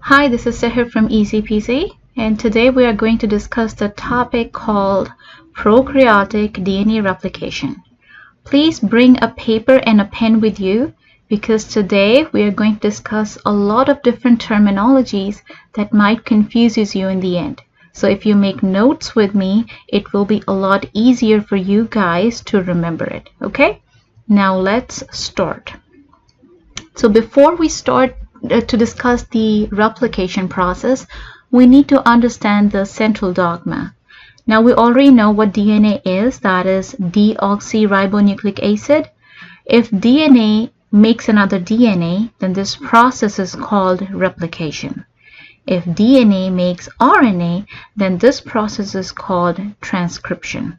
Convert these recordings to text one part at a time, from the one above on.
Hi, this is Sahir from Easy PC, and today we are going to discuss the topic called prokaryotic DNA replication. Please bring a paper and a pen with you because today we are going to discuss a lot of different terminologies that might confuse you in the end. So if you make notes with me, it will be a lot easier for you guys to remember it. Okay? Now let's start. So before we start to discuss the replication process, we need to understand the central dogma. Now we already know what DNA is, that is deoxyribonucleic acid. If DNA makes another DNA, then this process is called replication. If DNA makes RNA, then this process is called transcription.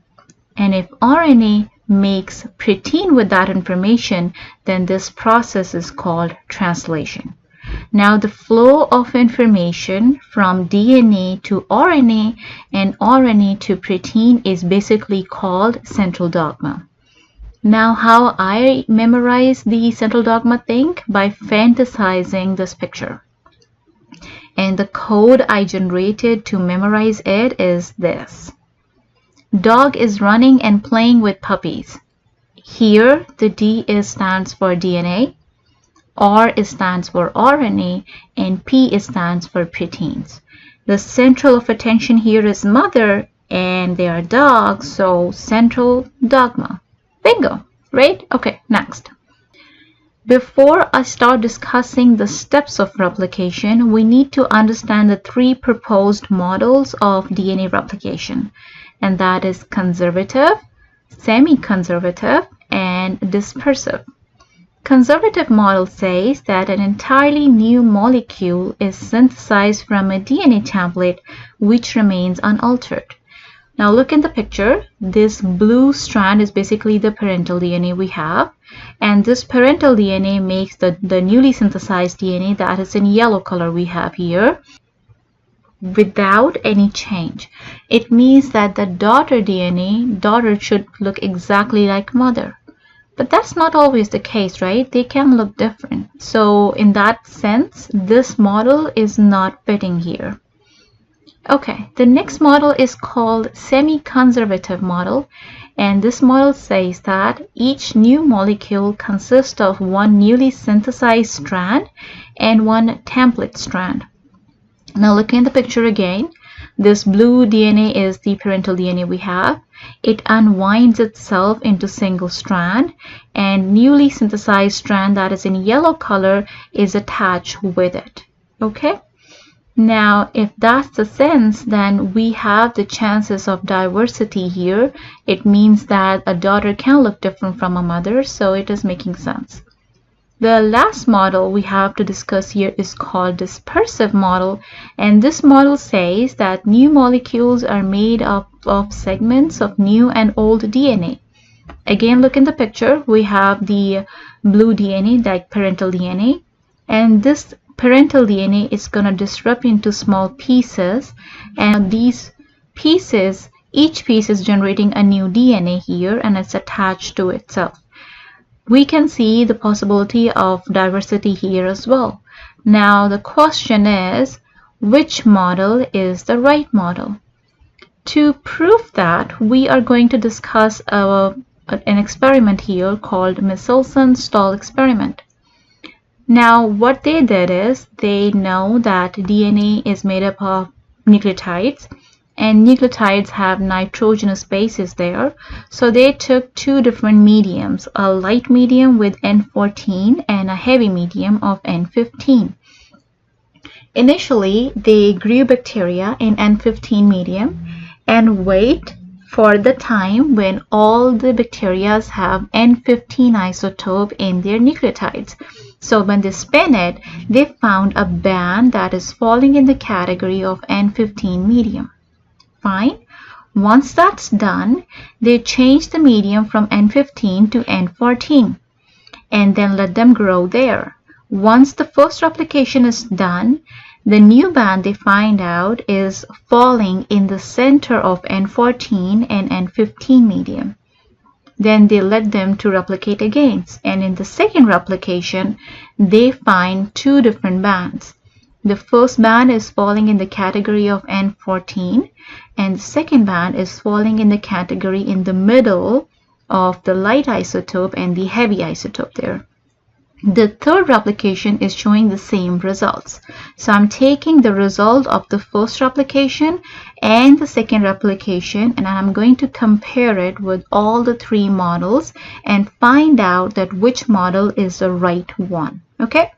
And if RNA makes protein with that information, then this process is called translation. Now the flow of information from DNA to RNA and RNA to protein is basically called central dogma. Now how I memorize the central dogma thing? By fantasizing this picture. And the code I generated to memorize it is this. Dog is running and playing with puppies. Here the D stands for DNA, R stands for RNA, and P stands for proteins. The central of attention here is mother, and they are dogs, so central dogma. Bingo, right? Okay, next. Before I start discussing the steps of replication, we need to understand the three proposed models of DNA replication, and that is conservative, semi-conservative, and dispersive. Conservative model says that an entirely new molecule is synthesized from a DNA template which remains unaltered. Now look in the picture. This blue strand is basically the parental DNA we have, and this parental DNA makes the newly synthesized DNA that is in yellow color we have here without any change. It means that the daughter DNA, daughter should look exactly like mother. But that's not always the case, right? They can look different. So in that sense, this model is not fitting here. Okay, the next model is called semi-conservative model, and this model says that each new molecule consists of one newly synthesized strand and one template strand. Now look in the picture again. This blue DNA is the parental DNA we have. It unwinds itself into single strand, and newly synthesized strand that is in yellow color is attached with it. Okay? Now, if that's the sense, then we have the chances of diversity here. It means that a daughter can look different from a mother, so it is making sense. The last model we have to discuss here is called dispersive model, and this model says that new molecules are made up of segments of new and old DNA. Again, look in the picture. We have the blue DNA, like parental DNA, and this parental DNA is going to disrupt into small pieces, and these pieces, each piece is generating a new DNA here, and it's attached to itself. We can see the possibility of diversity here as well. Now the question is, which model is the right model? To prove that, we are going to discuss an experiment here called Meselson-Stahl experiment. Now what they did is, they know that DNA is made up of nucleotides, and nucleotides have nitrogenous bases there. So they took two different mediums, a light medium with N14 and a heavy medium of N15. Initially, they grew bacteria in N15 medium and wait for the time when all the bacteria have N15 isotope in their nucleotides. So when they spin it, they found a band that is falling in the category of N15 medium. Fine. Once that's done, they change the medium from N15 to N14 and then let them grow there. Once the first replication is done, the new band they find out is falling in the center of N14 and N15 medium. Then they let them to replicate again, and in the second replication they find two different bands. The first band is falling in the category of N14, and the second band is falling in the category in the middle of the light isotope and the heavy isotope there. The third replication is showing the same results. So I'm taking the result of the first replication and the second replication, and I'm going to compare it with all the three models and find out that which model is the right one. Okay?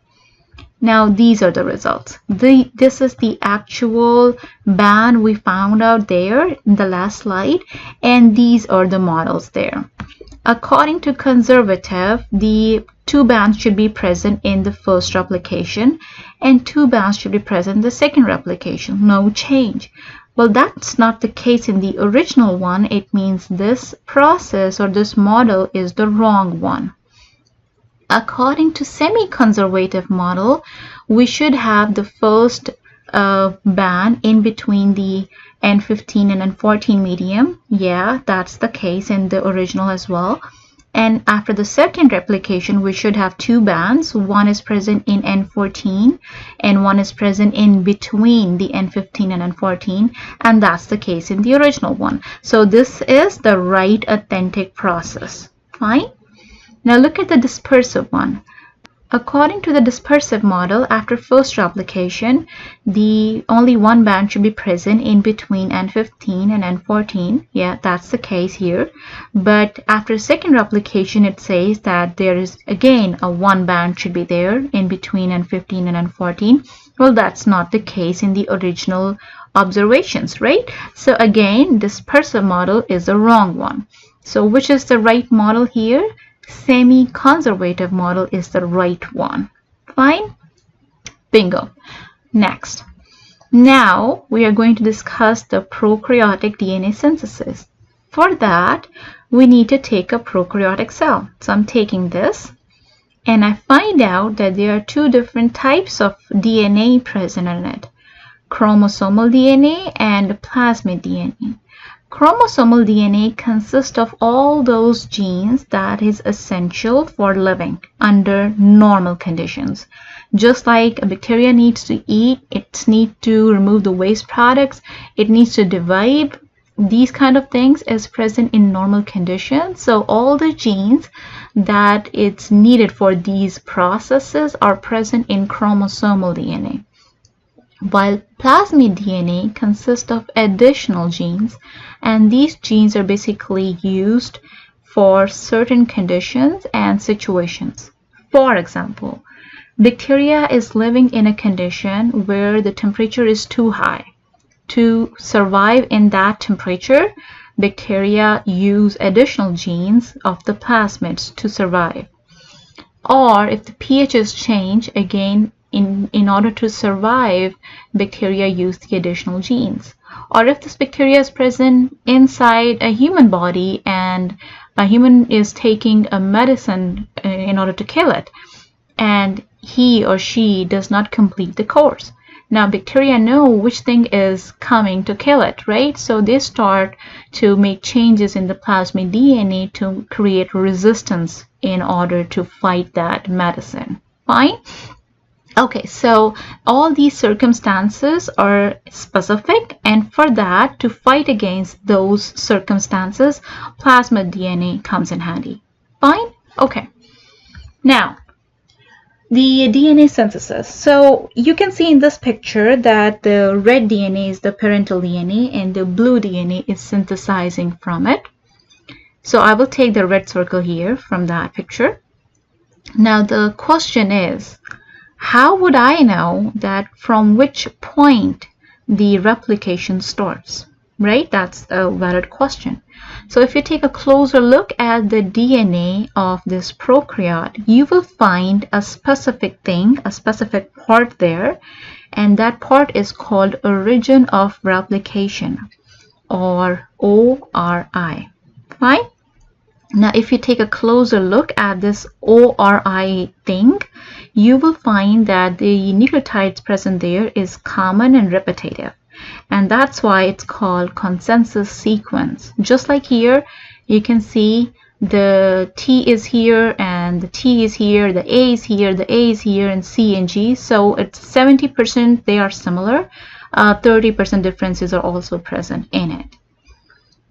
Now these are the results. This is the actual band we found out there in the last slide, and these are the models there. According to conservative, the 2 bands should be present in the first replication and 2 bands should be present in the second replication. No change. Well, that's not the case in the original one. It means this process or this model is the wrong one. According to semi-conservative model, we should have the first band in between the N15 and N14 medium. Yeah, that's the case in the original as well. And after the second replication, we should have 2 bands. One is present in N14 and one is present in between the N15 and N14, and that's the case in the original one. So this is the right authentic process. Fine. Now look at the dispersive one. According to the dispersive model, after first replication, only 1 band should be present in between N15 and N14. Yeah, that's the case here. But after second replication, it says that there is again a 1 band should be there in between N15 and N14. Well, that's not the case in the original observations, right? So again, dispersive model is the wrong one. So which is the right model here? Semi-conservative model is the right one. Fine? Bingo. Next. Now we are going to discuss the prokaryotic DNA synthesis. For that, we need to take a prokaryotic cell. So I'm taking this and I find out that there are 2 different types of DNA present in it. Chromosomal DNA and plasmid DNA. Chromosomal DNA consists of all those genes that is essential for living under normal conditions. Just like a bacteria needs to eat, it needs to remove the waste products, it needs to divide, these kind of things is present in normal conditions. So all the genes that it's needed for these processes are present in chromosomal DNA. While plasmid DNA consists of additional genes, and these genes are basically used for certain conditions and situations. For example, bacteria is living in a condition where the temperature is too high. To survive in that temperature, bacteria use additional genes of the plasmids to survive. Or if the pH is changed, again, in order to survive, bacteria use the additional genes. Or if this bacteria is present inside a human body and a human is taking a medicine in order to kill it, and he or she does not complete the course. Now bacteria know which thing is coming to kill it, right? So they start to make changes in the plasmid DNA to create resistance in order to fight that medicine. Fine? Okay, so all these circumstances are specific, and for that, to fight against those circumstances, plasmid DNA comes in handy. Fine? Okay. Now, the DNA synthesis. So you can see in this picture that the red DNA is the parental DNA and the blue DNA is synthesizing from it. So I will take the red circle here from that picture. Now the question is, how would I know that from which point the replication starts? Right? That's a valid question. So if you take a closer look at the DNA of this prokaryote, you will find a specific thing, a specific part there, and that part is called origin of replication, or ORI. Fine? Now if you take a closer look at this ORI thing, you will find that the nucleotides present there is common and repetitive, and that's why it's called consensus sequence. Just like here, you can see the T is here and the T is here, the A is here, the A is here, and C and G. So it's 70% they are similar. 30% differences are also present in it.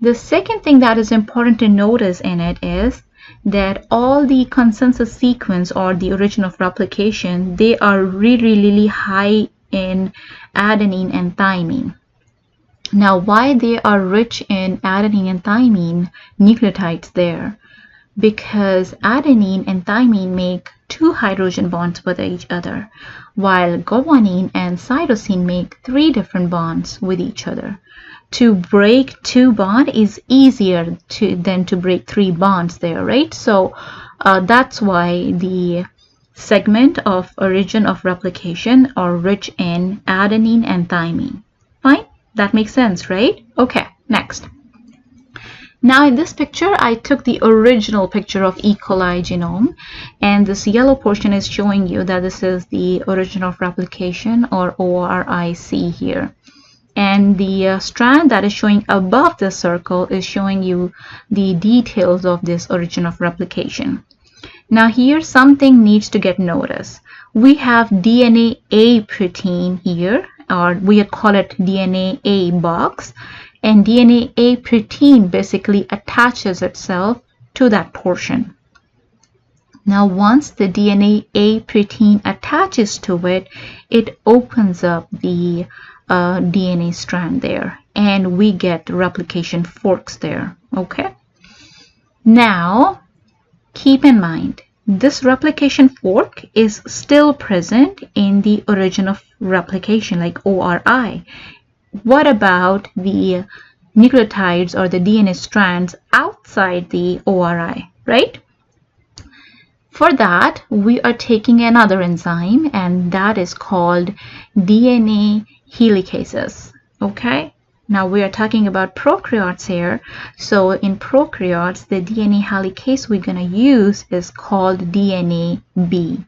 The second thing that is important to notice in it is that all the consensus sequence or the origin of replication, they are really high in adenine and thymine. Now, why they are rich in adenine and thymine nucleotides there? Because adenine and thymine make 2 hydrogen bonds with each other, while guanine and cytosine make 3 different bonds with each other. To break 2 bonds is easier than to break 3 bonds there, right? So that's why the segment of origin of replication are rich in adenine and thymine. Fine? That makes sense, right? Okay, next. Now in this picture, I took the original picture of E. coli genome, and this yellow portion is showing you that this is the origin of replication, or ORIC here. And the strand that is showing above the circle is showing you the details of this origin of replication. Now here something needs to get noticed. We have DNA A protein here, or we call it DNA A box, and DNA A protein basically attaches itself to that portion. Now once the DNA A protein attaches to it, it opens up the DNA strand there, and we get replication forks there. Okay, now keep in mind this replication fork is still present in the origin of replication, like ORI. What about the nucleotides or the DNA strands outside the ORI, right? For that, we are taking another enzyme, and that is called DNA helicases. Okay, now we are talking about prokaryotes here. So in prokaryotes, the DNA helicase we're going to use is called DNA B.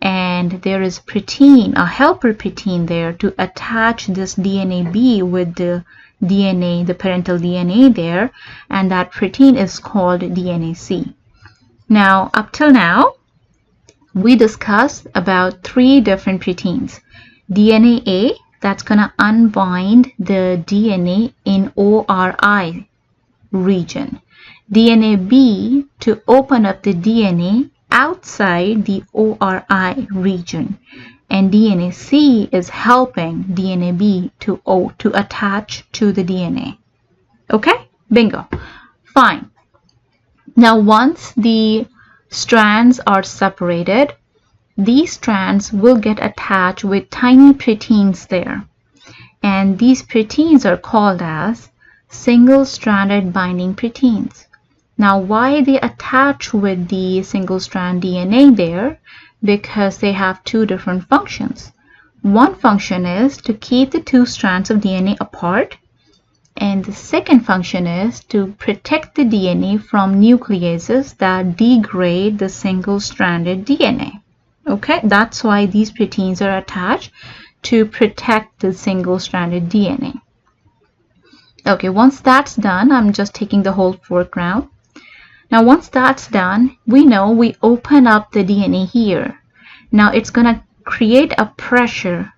And there is protein, a helper protein there to attach this DNA B with the DNA, the parental DNA there, and that protein is called DNA C. Now, up till now, we discussed about 3 different proteins. DNA A, that's going to unbind the DNA in ORI region. DNA B to open up the DNA outside the ORI region. And DNA C is helping DNA B to attach to the DNA. Okay? Bingo. Fine. Now once the strands are separated, these strands will get attached with tiny proteins there, and these proteins are called as single-stranded binding proteins. Now why they attach with the single-strand DNA there? Because they have 2 different functions. One function is to keep the 2 strands of DNA apart, and the second function is to protect the DNA from nucleases that degrade the single-stranded DNA. Okay, that's why these proteins are attached, to protect the single-stranded DNA. Okay, once that's done, I'm just taking the whole foreground. Now once that's done, we know we open up the DNA here. Now it's going to create a pressure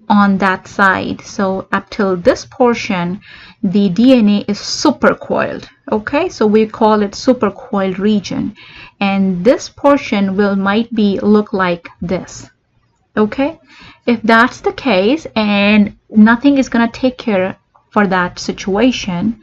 on that side. So up till this portion, the DNA is supercoiled. Okay, so we call it supercoiled region, and this portion might look like this. Okay, if that's the case and nothing is going to take care for that situation,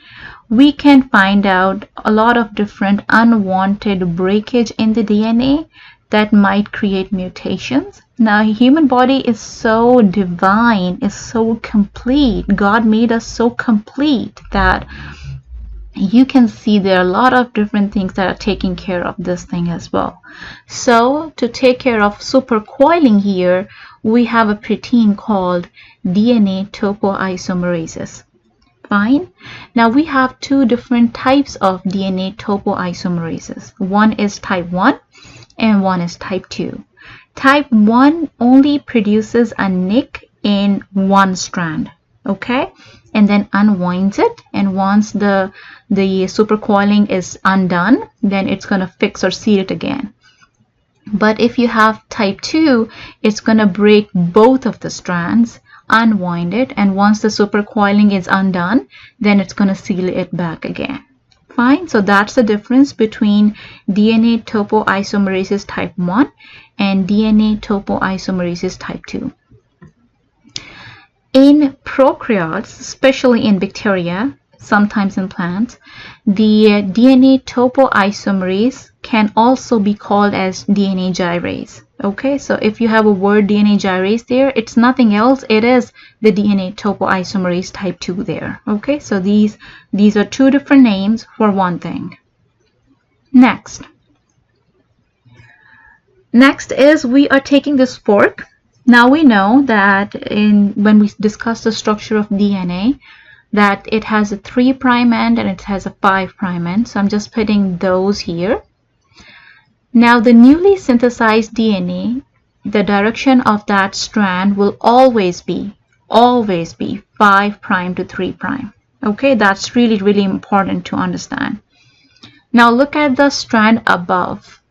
we can find out a lot of different unwanted breakage in the DNA that might create mutations. Now, human body is so divine, is so complete. God made us so complete that you can see there are a lot of different things that are taking care of this thing as well. So to take care of supercoiling here, we have a protein called DNA topoisomerases. Fine. Now we have 2 different types of DNA topoisomerases. One is type 1 and one is type 2. Type 1 only produces a nick in one strand. Okay, and then unwinds it, and once the supercoiling is undone, then it's going to fix or seal it again. But if you have type 2, it's going to break both of the strands, unwind it, and once the supercoiling is undone, then it's going to seal it back again. Fine, so that's the difference between DNA topoisomerases type 1 and DNA topoisomerases type 2. In prokaryotes, especially in bacteria, sometimes in plants, the DNA topoisomerase can also be called as DNA gyrase. Okay, so if you have a word DNA gyrase there, it's nothing else, it is the DNA topoisomerase type 2 there. Okay, so these are two different names for one thing. Next is we are taking this fork. Now we know that when we discuss the structure of DNA, that it has a 3' end and it has a 5' end. So I'm just putting those here. Now the newly synthesized DNA, the direction of that strand will always be 5' to 3'. Okay, that's really, really important to understand. Now look at the strand above.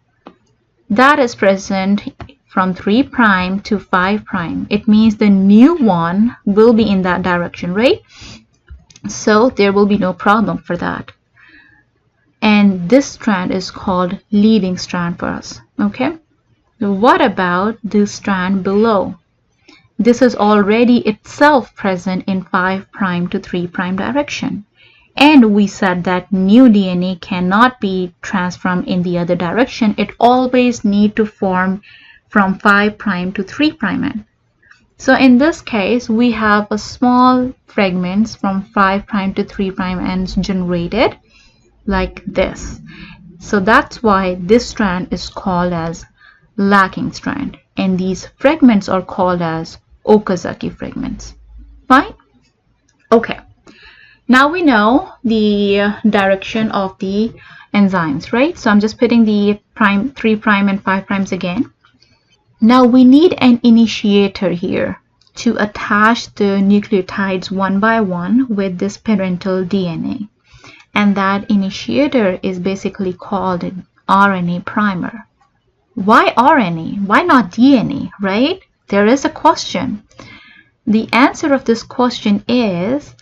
That is present from 3' to 5'. It means the new one will be in that direction, right? So there will be no problem for that. And this strand is called leading strand for us. Okay, so what about this strand below? This is already itself present in 5' to 3' direction. And we said that new DNA cannot be transformed in the other direction. It always needs to form from 5' to 3' end. So in this case, we have a small fragments from 5' to 3' ends generated like this. So that's why this strand is called as lacking strand, and these fragments are called as Okazaki fragments. Fine? Okay. Now we know the direction of the enzymes, right? So I'm just putting the 3' and 5' again. Now we need an initiator here to attach the nucleotides one by one with this parental DNA. And that initiator is basically called an RNA primer. Why RNA? Why not DNA, right? There is a question. The answer of this question is,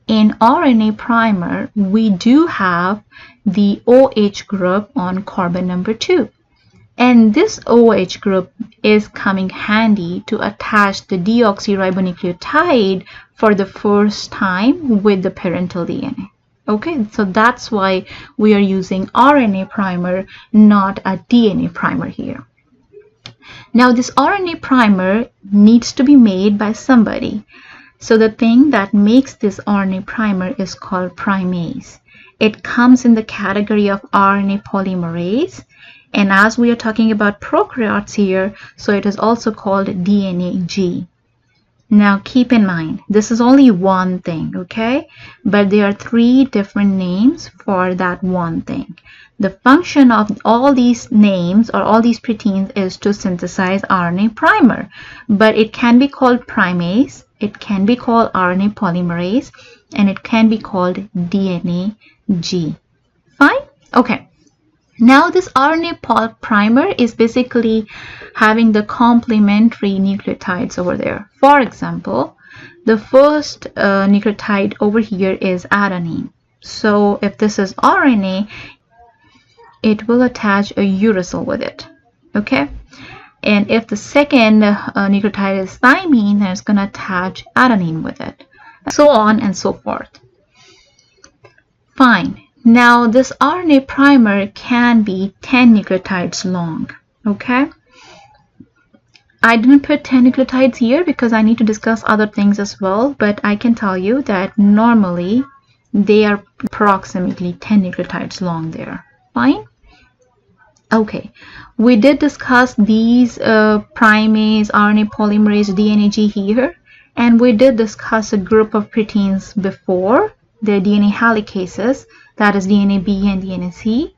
in RNA primer, we do have the OH group on carbon number 2. And this OH group is coming handy to attach the deoxyribonucleotide for the first time with the parental DNA. Okay, so that's why we are using RNA primer, not a DNA primer here. Now this RNA primer needs to be made by somebody. So the thing that makes this RNA primer is called primase. It comes in the category of RNA polymerase. And as we are talking about prokaryotes here, so it is also called DNA-G. Now keep in mind, this is only one thing, okay? But there are 3 different names for that one thing. The function of all these names or all these proteins is to synthesize RNA primer. But it can be called primase, it can be called RNA polymerase, and it can be called DNA-G. Fine? Okay. Now this RNA primer is basically having the complementary nucleotides over there. For example, the first nucleotide over here is adenine. So if this is RNA, it will attach a uracil with it. Okay? And if the second nucleotide is thymine, then it's going to attach adenine with it. So on and so forth. Fine. Now this RNA primer can be 10 nucleotides long. Okay? I didn't put 10 nucleotides here because I need to discuss other things as well, but I can tell you that normally they are approximately 10 nucleotides long there. Fine? Okay, we did discuss these primase, RNA polymerase, DNA-G here, and we did discuss a group of proteins before, the DNA helicases, that is DNA B and DNA C.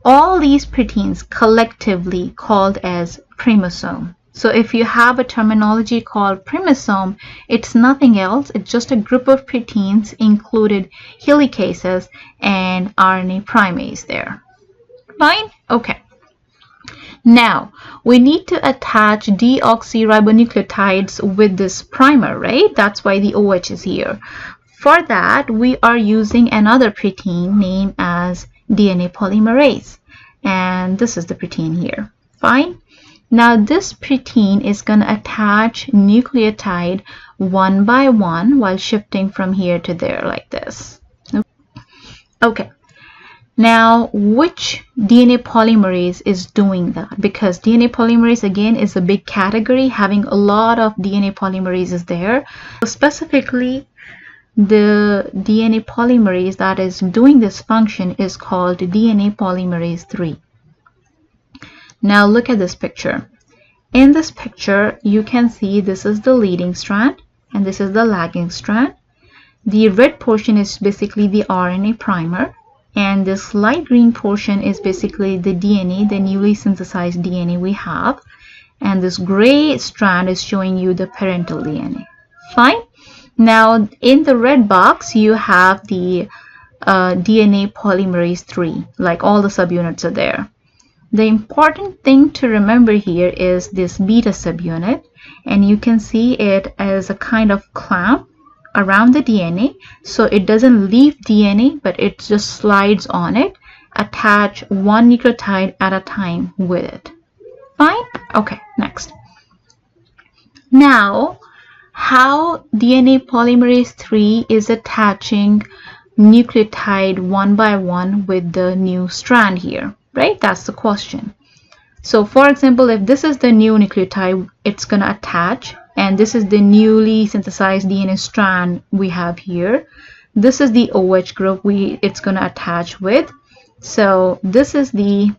All these proteins collectively called as chromosome. So if you have a terminology called primisome, it's nothing else. It's just a group of proteins included helicases and RNA primase there. Fine? Okay. Now, we need to attach deoxyribonucleotides with this primer, right? That's why the OH is here. For that, we are using another protein named as DNA polymerase. And this is the protein here. Fine? Now, this protein is going to attach nucleotide one by one while shifting from here to there like this. Okay. Now, which DNA polymerase is doing that? Because DNA polymerase, again, is a big category, having a lot of DNA polymerases there. So specifically, the DNA polymerase that is doing this function is called DNA polymerase 3. Now, look at this picture. In this picture, you can see this is the leading strand, and this is the lagging strand. The red portion is basically the RNA primer. And this light green portion is basically the DNA, the newly synthesized DNA we have. And this gray strand is showing you the parental DNA. Fine. Now, in the red box, you have the DNA polymerase 3, like all the subunits are there. The important thing to remember here is this beta subunit. And you can see it as a kind of clamp around the DNA, so it doesn't leave DNA, but it just slides on it. Attach one nucleotide at a time with it. Fine? Okay, next. Now, how DNA polymerase 3 is attaching nucleotide one by one with the new strand here, right? That's the question. So, for example, if this is the new nucleotide, it's going to attach. And this is the newly synthesized DNA strand we have here. This is the OH group it's going to attach with. So this is the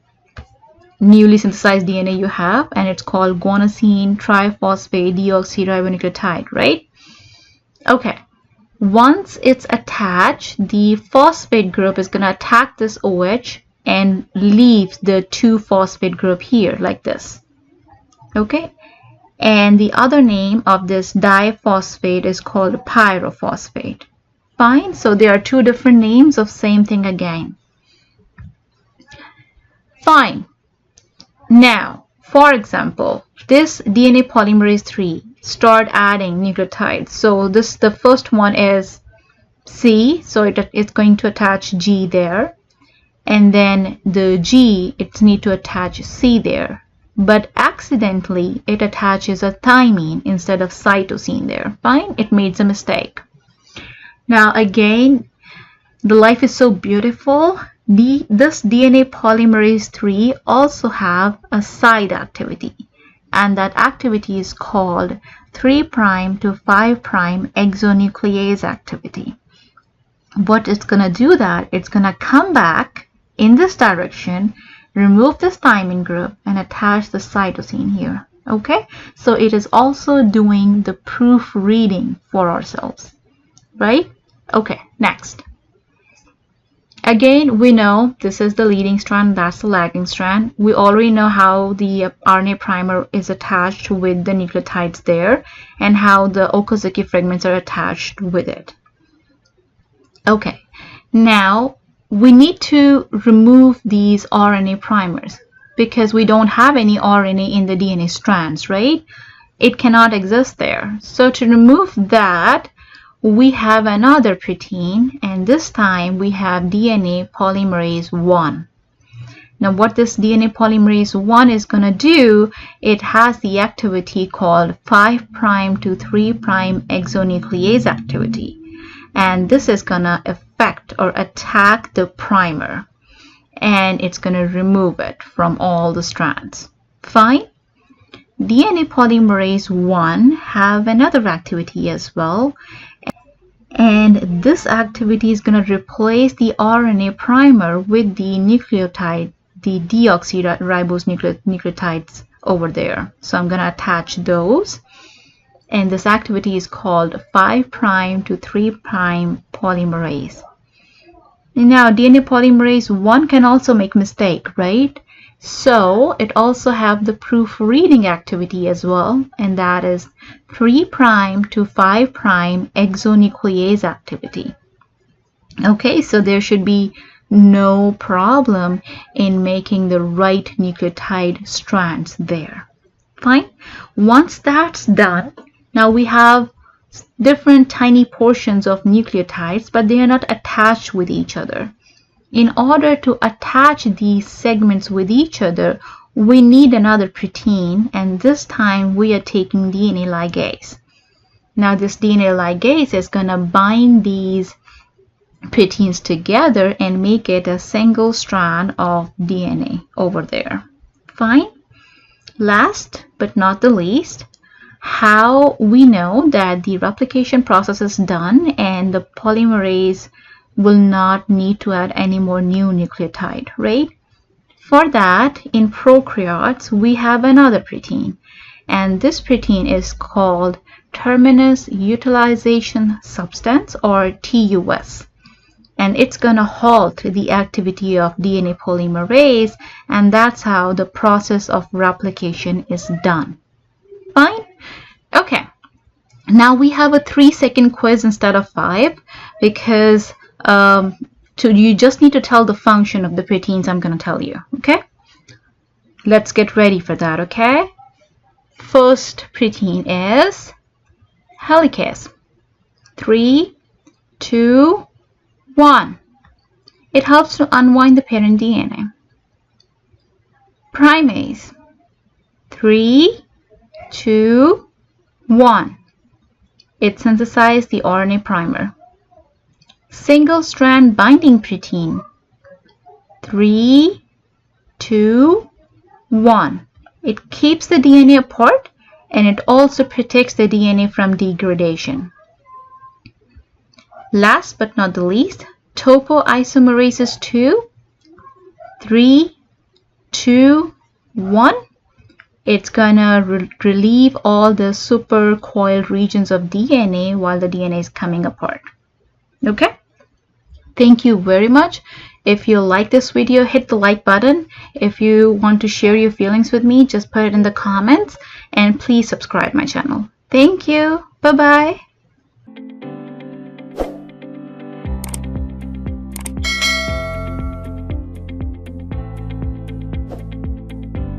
newly synthesized DNA you have, and it's called guanosine triphosphate deoxyribonucleotide, right? Okay. Once it's attached, the phosphate group is going to attack this OH and leave the 2-phosphate group here like this. Okay. And the other name of this diphosphate is called pyrophosphate. Fine, so there are two different names of same thing again. Fine. Now, for example, this DNA polymerase 3 start adding nucleotides. So the first one is C, so it's going to attach G there. And then the G, it needs to attach C there. But accidentally, it attaches a thymine instead of cytosine there. Fine, it made a mistake. Now again, the life is so beautiful. This DNA polymerase 3 also have a side activity. And that activity is called 3' to 5' exonuclease activity. What it's going to do that, it's going to come back in this direction, remove this thymine group and attach the cytosine here. Okay, so it is also doing the proofreading for ourselves, right? Okay, next. Again, we know this is the leading strand, that's the lagging strand. We already know how the RNA primer is attached with the nucleotides there and how the Okazaki fragments are attached with it. Okay, now we need to remove these RNA primers because we don't have any RNA in the DNA strands, right? It cannot exist there. So to remove that, we have another protein, and this time we have DNA polymerase 1. Now what this DNA polymerase 1 is going to do, it has the activity called 5' to 3' exonuclease activity. And this is going to affect or attack the primer. And it's going to remove it from all the strands. Fine. DNA polymerase 1 have another activity as well. And this activity is going to replace the RNA primer with the nucleotide, the deoxyribose nucleotides over there. So I'm going to attach those. And this activity is called 5' to 3' polymerase. Now, DNA polymerase 1 can also make mistake, right? So it also have the proofreading activity as well, and that is 3' to 5' exonuclease activity. Okay, so there should be no problem in making the right nucleotide strands there. Fine. Once that's done, now we have different tiny portions of nucleotides, but they are not attached with each other. In order to attach these segments with each other, we need another protein, and this time we are taking DNA ligase. Now this DNA ligase is going to bind these proteins together and make it a single strand of DNA over there. Fine. Last but not the least, how we know that the replication process is done and the polymerase will not need to add any more new nucleotide, right? For that, in prokaryotes, we have another protein, and this protein is called terminus utilization substance, or TUS. And it's going to halt the activity of DNA polymerase, and that's how the process of replication is done. Fine? Okay. Now we have a 3-second quiz instead of 5, because you just need to tell the function of the proteins I'm going to tell you. Okay? Let's get ready for that, okay? First protein is helicase. 3, 2, 1. It helps to unwind the parent DNA. Primase. 3, 2, 1. It synthesizes the RNA primer. Single strand binding protein. 3, 2, 1. It keeps the DNA apart, and it also protects the DNA from degradation. Last but not the least, topoisomerase 2. 3, 2, 1. It's gonna relieve all the supercoiled regions of DNA while the DNA is coming apart. Okay? Thank you very much. If you like this video, hit the like button. If you want to share your feelings with me, just put it in the comments, and please subscribe my channel. Thank you. Bye-bye.